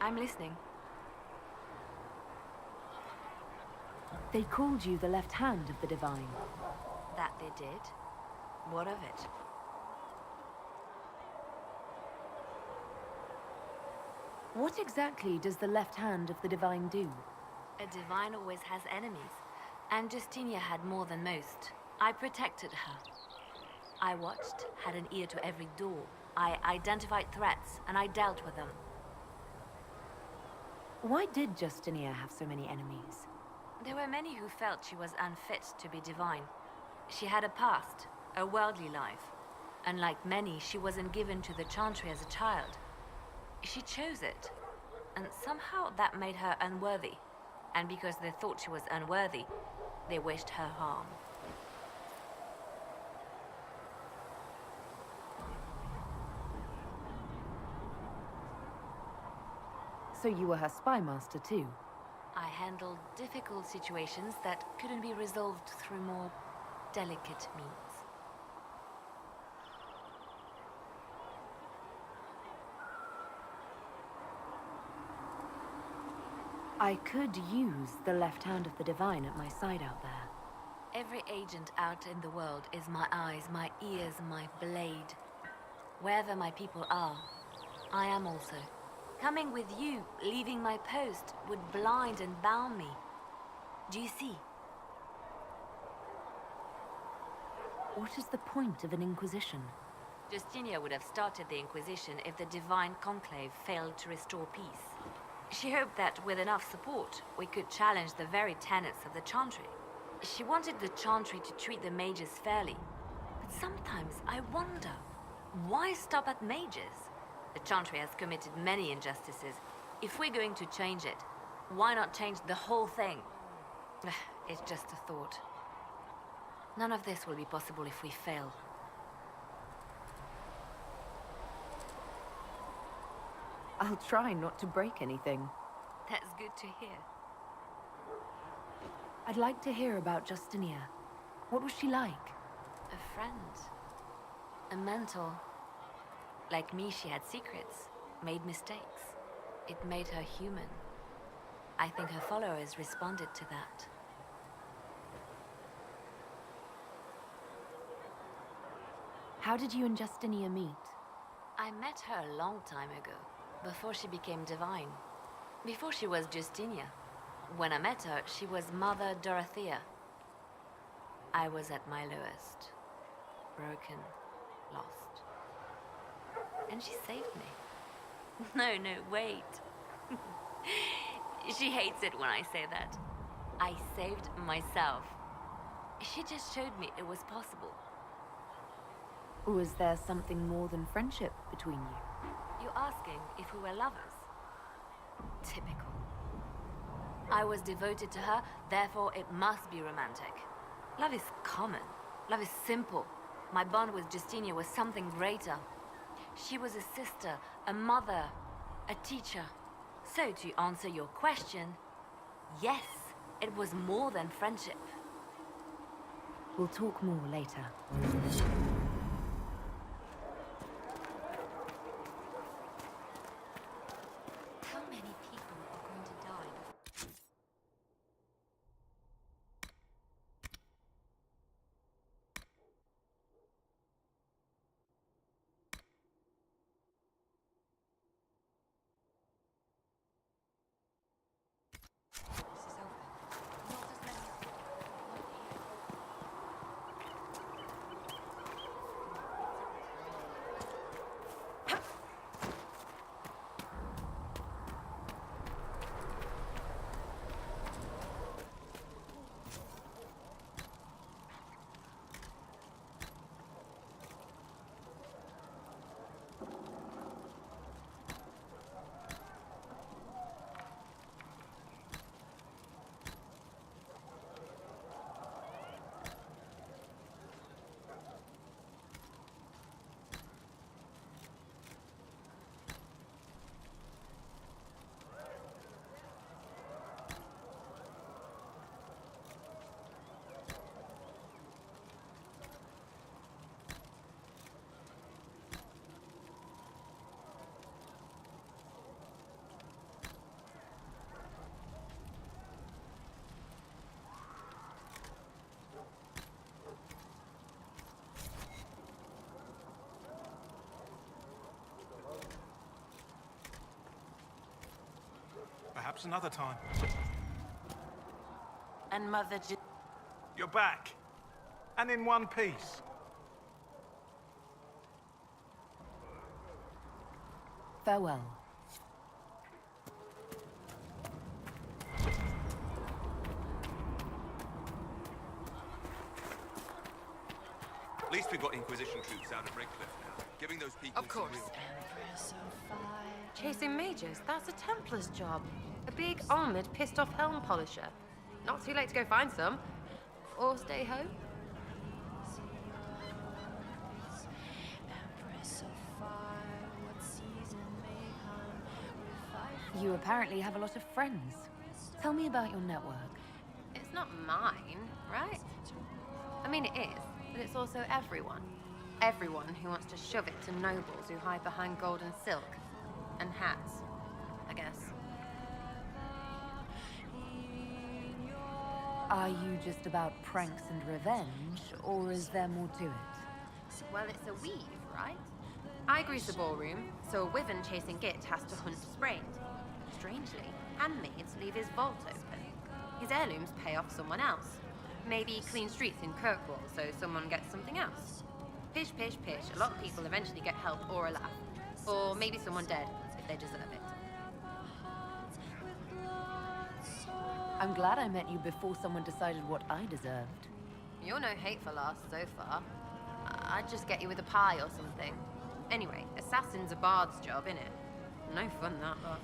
I'm listening. They called you the left hand of the Divine. That they did? What of it? What exactly does the left hand of the Divine do? A Divine always has enemies, and Justinia had more than most. I protected her. I watched, had an ear to every door. I identified threats, and I dealt with them. Why did Justinia have so many enemies? There were many who felt she was unfit to be divine. She had a past, a worldly life. Unlike many, she wasn't given to the Chantry as a child. She chose it, and somehow that made her unworthy. And because they thought she was unworthy, they wished her harm. So you were her spy master too? I handled difficult situations that couldn't be resolved through more delicate means. I could use the left hand of the Divine at my side out there. Every agent out in the world is my eyes, my ears, my blade. Wherever my people are, I am also. Coming with you, leaving my post, would blind and bound me. Do you see? What is the point of an Inquisition? Justinia would have started the Inquisition if the Divine Conclave failed to restore peace. She hoped that with enough support, we could challenge the very tenets of the Chantry. She wanted the Chantry to treat the mages fairly. But sometimes I wonder, why stop at mages? The Chantry has committed many injustices. If we're going to change it, why not change the whole thing? It's just a thought. None of this will be possible if we fail. I'll try not to break anything. That's good to hear. I'd like to hear about Justinia. What was she like? A friend. A mentor. Like me, she had secrets, made mistakes. It made her human. I think her followers responded to that. How did you and Justinia meet? I met her a long time ago, before she became divine. Before she was Justinia. When I met her, she was Mother Dorothea. I was at my lowest. Broken, lost. And she saved me. No, wait. She hates it when I say that. I saved myself. She just showed me it was possible. Was there something more than friendship between you? You're asking if we were lovers? Typical. I was devoted to her, therefore it must be romantic. Love is common. Love is simple. My bond with Justinia was something greater. She was a sister, a mother, a teacher. So to answer your question, yes, it was more than friendship. We'll talk more later. How many people are going to die? This is over. Not as many. Perhaps another time. And Mother You're back. And in one piece. Farewell. At least we've got Inquisition troops out at Redcliffe now, giving those people Of course. some real... Chasing mages, that's a Templar's job. A big, armored, pissed-off helm polisher. Not too late to go find some. Or stay home. You apparently have a lot of friends. Tell me about your network. It's not mine, right? I mean, it is, but it's also everyone. Everyone who wants to shove it to nobles who hide behind gold and silk. And hats, I guess. Are you just about pranks and revenge, or is there more to it? Well, it's a weave, right? I grease the ballroom, so a wyvern chasing Git has to hunt Sprained. Strangely, handmaids leave his vault open. His heirlooms pay off someone else. Maybe clean streets in Kirkwall so someone gets something else. Pish, pish, pish. A lot of people eventually get help or a laugh. Or maybe someone dead, if they deserve it. I'm glad I met you before someone decided what I deserved. You're no hateful ass so far. I'd just get you with a pie or something. Anyway, assassin's a bard's job, innit? No fun, that lot.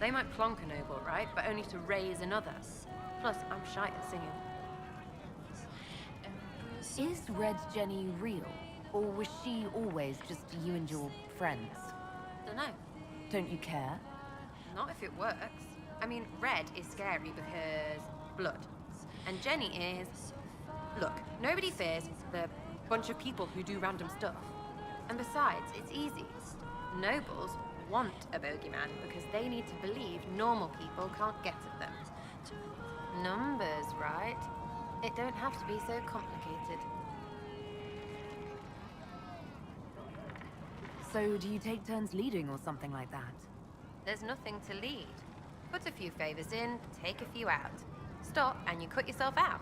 They might plonk a noble, right? But only to raise another. Plus, I'm shy at singing. Is Red Jenny real? Or was she always just you and your friends? Dunno. Don't you care? Not if it works. I mean, Red is scary because blood. And Jenny is... Look, nobody fears the bunch of people who do random stuff. And besides, it's easy. Nobles want a bogeyman because they need to believe normal people can't get at them. Numbers, right? It don't have to be so complicated. So do you take turns leading or something like that? There's nothing to lead. Put a few favors in, take a few out. Stop and you cut yourself out.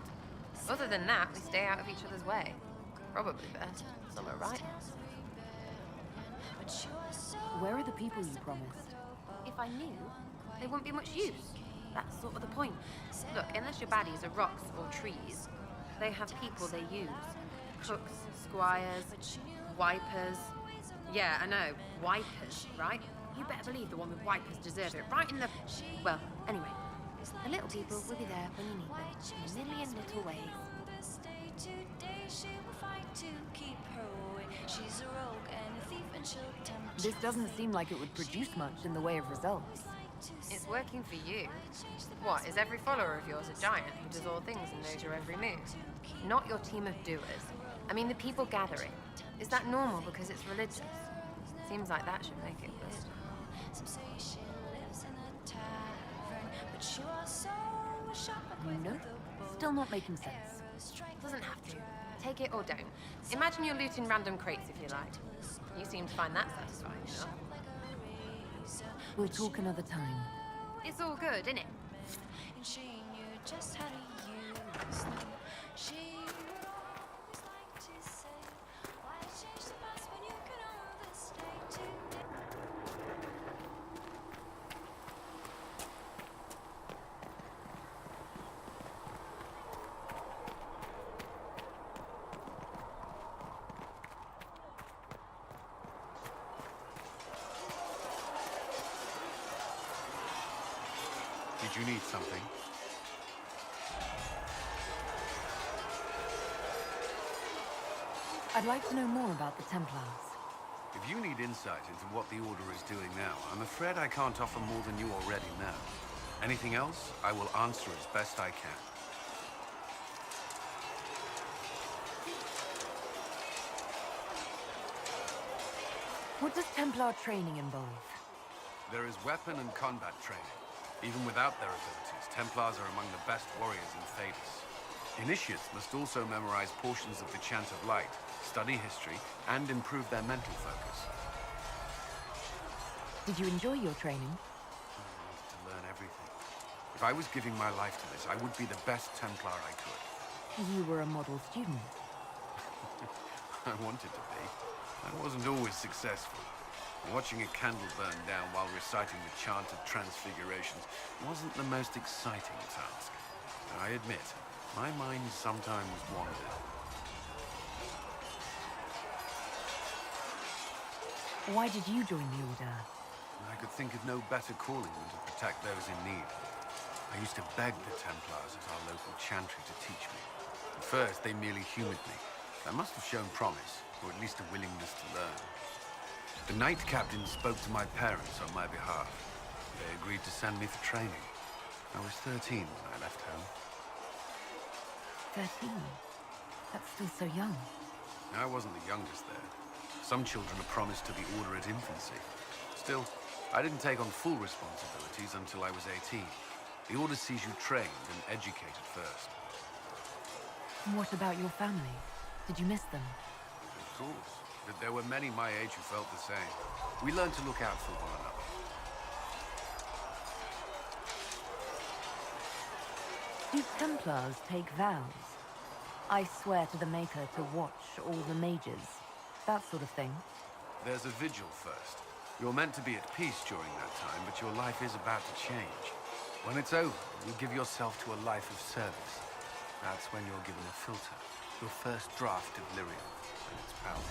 Other than that, we stay out of each other's way. Probably best. Some are right. Where are the people you promised? If I knew, they wouldn't be much use. That's sort of the point. Look, unless your baddies are rocks or trees, they have people they use. Cooks, squires, wipers. Yeah, I know, wipers, right? You better believe the one with wipers deserve it, right in the... Well, anyway, the little people will be there when you need them, in a million little ways. This doesn't seem like it would produce much in the way of results. It's working for you. What, is every follower of yours a giant who does all things and knows your every move? Not your team of doers. I mean the people gathering. Is that normal because it's religious? Seems like that should make it good. No, still not making sense. Doesn't have to. Take it or don't. Imagine you're looting random crates if you like. You seem to find that satisfying enough. We'll talk another time. It's all good, innit? Did you need something? I'd like to know more about the Templars. If you need insight into what the Order is doing now, I'm afraid I can't offer more than you already know. Anything else, I will answer as best I can. What does Templar training involve? There is weapon and combat training. Even without their abilities, Templars are among the best warriors in Thedas. Initiates must also memorize portions of the Chant of Light, study history, and improve their mental focus. Did you enjoy your training? I wanted to learn everything. If I was giving my life to this, I would be the best Templar I could. You were a model student. I wanted to be. I wasn't always successful. Watching a candle burn down while reciting the chant of transfigurations wasn't the most exciting task. I admit, my mind sometimes wandered. Why did you join the Order? I could think of no better calling than to protect those in need. I used to beg the Templars at our local chantry to teach me. At first, they merely humored me. I must have shown promise, or at least a willingness to learn. The Knight Captain spoke to my parents on my behalf. They agreed to send me for training. I was 13 when I left home. 13? That's still so young. I wasn't the youngest there. Some children are promised to the Order at infancy. Still, I didn't take on full responsibilities until I was 18. The Order sees you trained and educated first. What about your family? Did you miss them? Of course. But there were many my age who felt the same. We learned to look out for one another. Do Templars take vows? I swear to the Maker to watch all the mages. That sort of thing. There's a vigil first. You're meant to be at peace during that time, but your life is about to change. When it's over, you give yourself to a life of service. That's when you're given a filter, your first draft of lyrium and its power.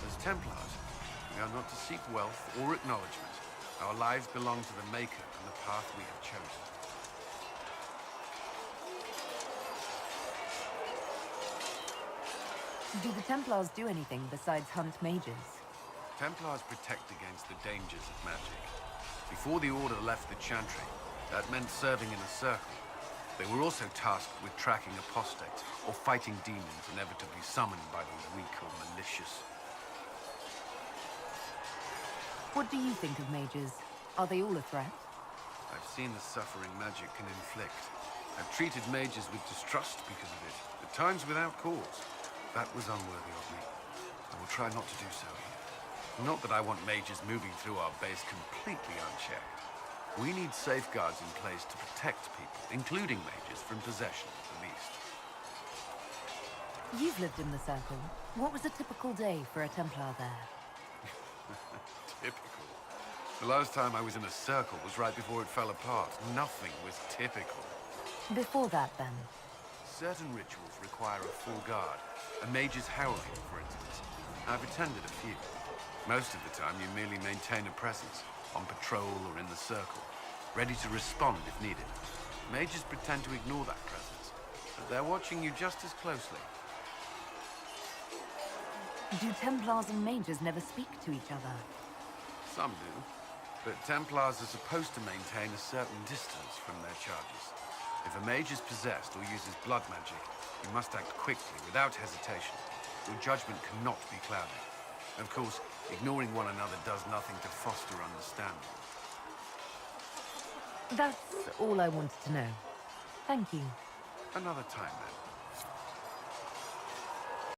As Templars, we are not to seek wealth or acknowledgement. Our lives belong to the Maker and the path we have chosen. Do the Templars do anything besides hunt mages? Templars protect against the dangers of magic. Before the Order left the Chantry, that meant serving in a circle. They were also tasked with tracking apostates or fighting demons inevitably summoned by the weak or malicious. What do you think of mages? Are they all a threat? I've seen the suffering magic can inflict. I've treated mages with distrust because of it, at times without cause. That was unworthy of me. I will try not to do so here. Not that I want mages moving through our base completely unchecked. We need safeguards in place to protect people, including mages, from possession, at the least. You've lived in the Circle. What was a typical day for a Templar there? Typical. The last time I was in a circle was right before it fell apart. Nothing was typical. Before that, then? Certain rituals require a full guard. A mage's howling, for instance. I've attended a few. Most of the time, you merely maintain a presence, on patrol or in the circle, ready to respond if needed. Mages pretend to ignore that presence, but they're watching you just as closely. Do Templars and mages never speak to each other? Some do, but Templars are supposed to maintain a certain distance from their charges. If a mage is possessed or uses blood magic, you must act quickly, without hesitation. Your judgment cannot be clouded. Of course, ignoring one another does nothing to foster understanding. That's all I wanted to know. Thank you. Another time, then.